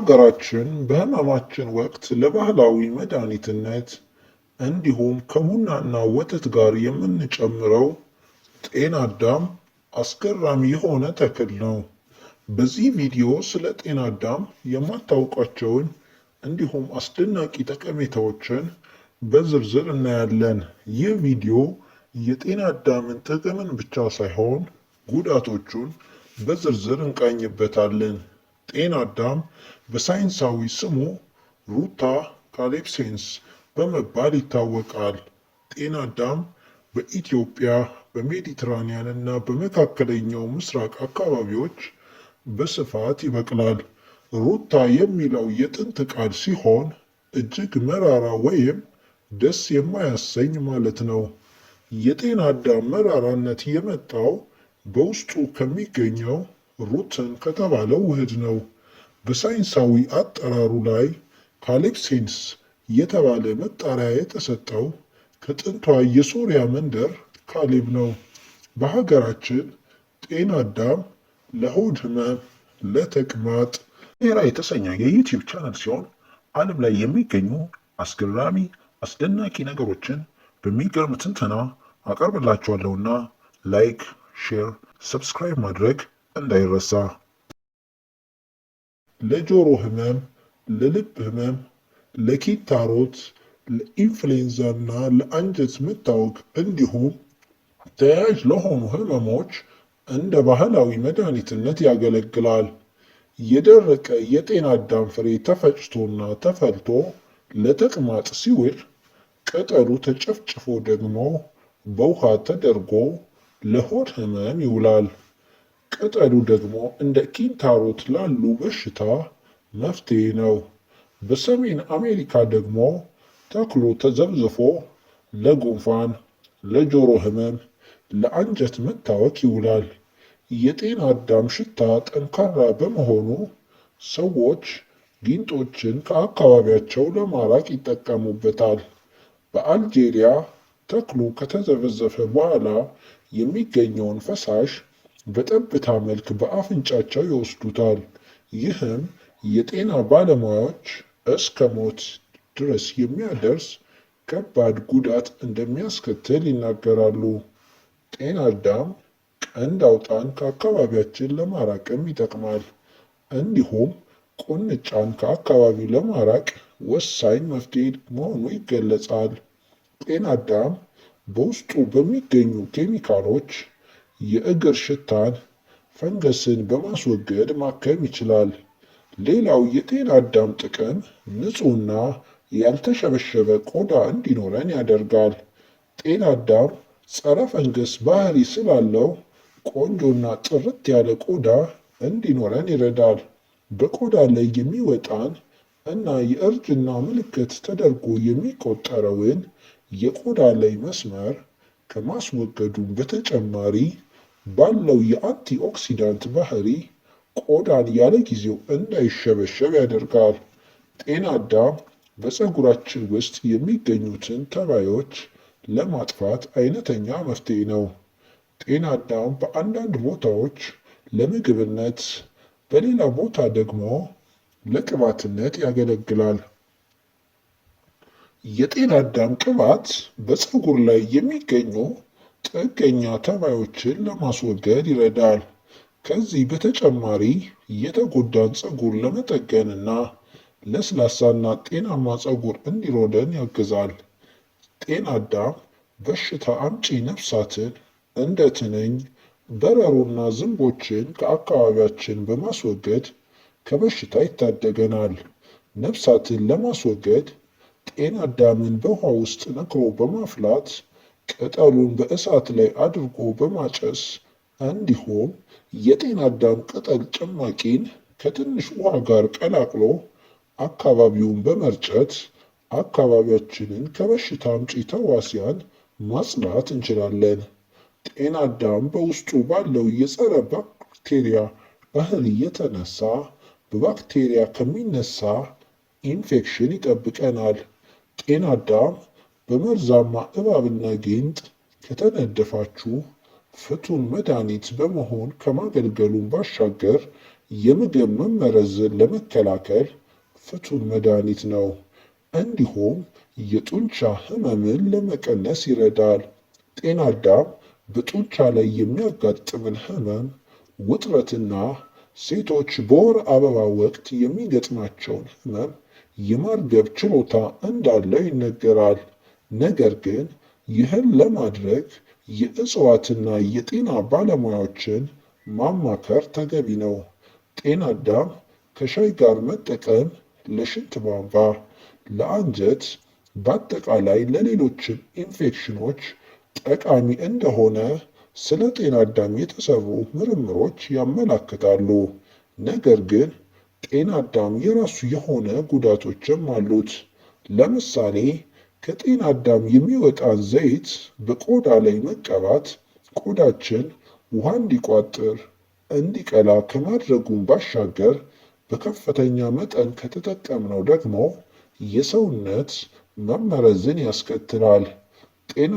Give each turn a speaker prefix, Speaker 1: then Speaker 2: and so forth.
Speaker 1: በሀገራችን በህመማችን ወቅት ለባህላዊ መድኃኒትነት እንዲሁም ከቡናና ወተት ጋር የምንጨምረው ጤና አዳም አስገራሚ የሆነ ተክል ነው። በዚህ ቪዲዮ ስለ ጤና አዳም የማታውቋቸውን እንዲሁም አስደናቂ ጠቀሜታዎችን በዝርዝር እናያለን። ይህ ቪዲዮ የጤና አዳምን ጥቅምን ብቻ ሳይሆን ጉዳቶቹን በዝርዝር እንቃኝበታለን። ጤና አዳም በሳይንሳዊ ስሙ ሩታ ካሌፕሴንስ በመባል ይታወቃል። ጤና አዳም በኢትዮጵያ በሜዲትራኒያን እና በመካከለኛው ምስራቅ አካባቢዎች በስፋት ይበቅላል። ሩታ የሚለው የጥንት ቃል ሲሆን እጅግ መራራ ወይም ደስ የማያሰኝ ማለት ነው። የጤና አዳም መራራነት የመጣው በውስጡ ከሚገኘው ሩትን ከተባለው ውህድ ነው። በሳይንሳዊ አጠራሩ ላይ ካሌፕሴንስ የተባለ መጣሪያ የተሰጠው ከጥንቷ የሶሪያ መንደር ካሌብ ነው። በሀገራችን ጤና አዳም ለሆድ ህመም፣ ለተቅማጥ ጤና የተሰኘ የዩቲዩብ ቻናል ሲሆን ዓለም ላይ የሚገኙ አስገራሚ አስደናቂ ነገሮችን በሚገርም ትንተና አቀርብላችኋለሁና ላይክ፣ ሼር፣ ሰብስክራይብ ማድረግ እንዳይረሳ። ለጆሮ ህመም፣ ለልብ ህመም፣ ለኪንታሮት፣ ለኢንፍሉዌንዛ እና ለአንጀት መታወክ እንዲሁም ተያያዥ ለሆኑ ህመሞች እንደ ባህላዊ መድኃኒትነት ያገለግላል። የደረቀ የጤና አዳም ፍሬ ተፈጭቶና ተፈልቶ ለተቅማጥ ሲውል፣ ቅጠሉ ተጨፍጭፎ ደግሞ በውሃ ተደርጎ ለሆድ ህመም ይውላል። ቅጠሉ ደግሞ እንደ ኪንታሮት ላሉ በሽታ መፍትሄ ነው። በሰሜን አሜሪካ ደግሞ ተክሉ ተዘብዝፎ ለጉንፋን፣ ለጆሮ ህመም፣ ለአንጀት መታወክ ይውላል። የጤና አዳም ሽታ ጠንካራ በመሆኑ ሰዎች ጊንጦችን ከአካባቢያቸው ለማራቅ ይጠቀሙበታል። በአልጄሪያ ተክሉ ከተዘበዘፈ በኋላ የሚገኘውን ፈሳሽ በጠብታ መልክ በአፍንጫቸው ይወስዱታል። ይህም የጤና ባለሙያዎች እስከ ሞት ድረስ የሚያደርስ ከባድ ጉዳት እንደሚያስከትል ይናገራሉ። ጤና አዳም ቀንድ አውጣን ከአካባቢያችን ለማራቅም ይጠቅማል። እንዲሁም ቁንጫን ከአካባቢው ለማራቅ ወሳኝ መፍትሄ መሆኑ ይገለጻል። ጤና አዳም በውስጡ በሚገኙ ኬሚካሎች የእግር ሽታን፣ ፈንገስን በማስወገድ ማከም ይችላል። ሌላው የጤና አዳም ጥቅም ንጹህና ያልተሸበሸበ ቆዳ እንዲኖረን ያደርጋል። ጤና አዳም ጸረ ፈንገስ ባህሪ ስላለው ቆንጆና ጥርት ያለ ቆዳ እንዲኖረን ይረዳል። በቆዳ ላይ የሚወጣን እና የእርጅና ምልክት ተደርጎ የሚቆጠረውን የቆዳ ላይ መስመር ከማስወገዱም በተጨማሪ ባለው የአንቲ ኦክሲዳንት ባህሪ ቆዳን ያለ ጊዜው እንዳይሸበሸብ ያደርጋል። ጤና አዳም በፀጉራችን ውስጥ የሚገኙትን ተባዮች ለማጥፋት አይነተኛ መፍትሄ ነው። ጤና አዳም በአንዳንድ ቦታዎች ለምግብነት፣ በሌላ ቦታ ደግሞ ለቅባትነት ያገለግላል። የጤና አዳም ቅባት በፀጉር ላይ የሚገኙ ጥገኛ ተባዮችን ለማስወገድ ይረዳል። ከዚህ በተጨማሪ የተጎዳን ፀጉር ለመጠገንና ለስላሳና ጤናማ ፀጉር እንዲኖረን ያግዛል። ጤና አዳም በሽታ አምጪ ነፍሳትን እንደ ትንኝ፣ በረሮና ዝንቦችን ከአካባቢያችን በማስወገድ ከበሽታ ይታደገናል። ነፍሳትን ለማስወገድ ጤና አዳምን በውሃ ውስጥ ነክሮ በማፍላት ቅጠሉን በእሳት ላይ አድርጎ በማጨስ እንዲሁም የጤና አዳም ቅጠል ጭማቂን ከትንሽ ውሃ ጋር ቀላቅሎ አካባቢውን በመርጨት አካባቢያችንን ከበሽታ አምጪ ተዋሲያን ማጽዳት እንችላለን። ጤና አዳም በውስጡ ባለው የጸረ ባክቴሪያ ባህሪ የተነሳ በባክቴሪያ ከሚነሳ ኢንፌክሽን ይጠብቀናል። ጤና አዳም በመርዛማ እባብና ጊንጥ ከተነደፋችሁ ፍቱን መድኃኒት በመሆን ከማገልገሉን ባሻገር የምግብ መመረዝን ለመከላከል ፍቱን መድኃኒት ነው። እንዲሁም የጡንቻ ህመምን ለመቀነስ ይረዳል። ጤና አዳም በጡንቻ ላይ የሚያጋጥምን ህመም፣ ውጥረትና ሴቶች በወር አበባ ወቅት የሚገጥማቸውን ህመም የማርገብ ችሎታ እንዳለው ይነገራል። ነገር ግን ይህን ለማድረግ የእጽዋትና የጤና ባለሙያዎችን ማማከር ተገቢ ነው። ጤና አዳም ከሻይ ጋር መጠቀም ለሽንት ቧንቧ፣ ለአንጀት፣ በአጠቃላይ ለሌሎችም ኢንፌክሽኖች ጠቃሚ እንደሆነ ስለ ጤና አዳም የተሰሩ ምርምሮች ያመላክታሉ። ነገር ግን ጤና አዳም የራሱ የሆነ ጉዳቶችም አሉት። ለምሳሌ ከጤና አዳም የሚወጣን ዘይት በቆዳ ላይ መቀባት ቆዳችን ውሃ እንዲቋጥር፣ እንዲቀላ ከማድረጉም ባሻገር በከፍተኛ መጠን ከተጠቀምነው ደግሞ የሰውነት መመረዝን ያስከትላል። ጤና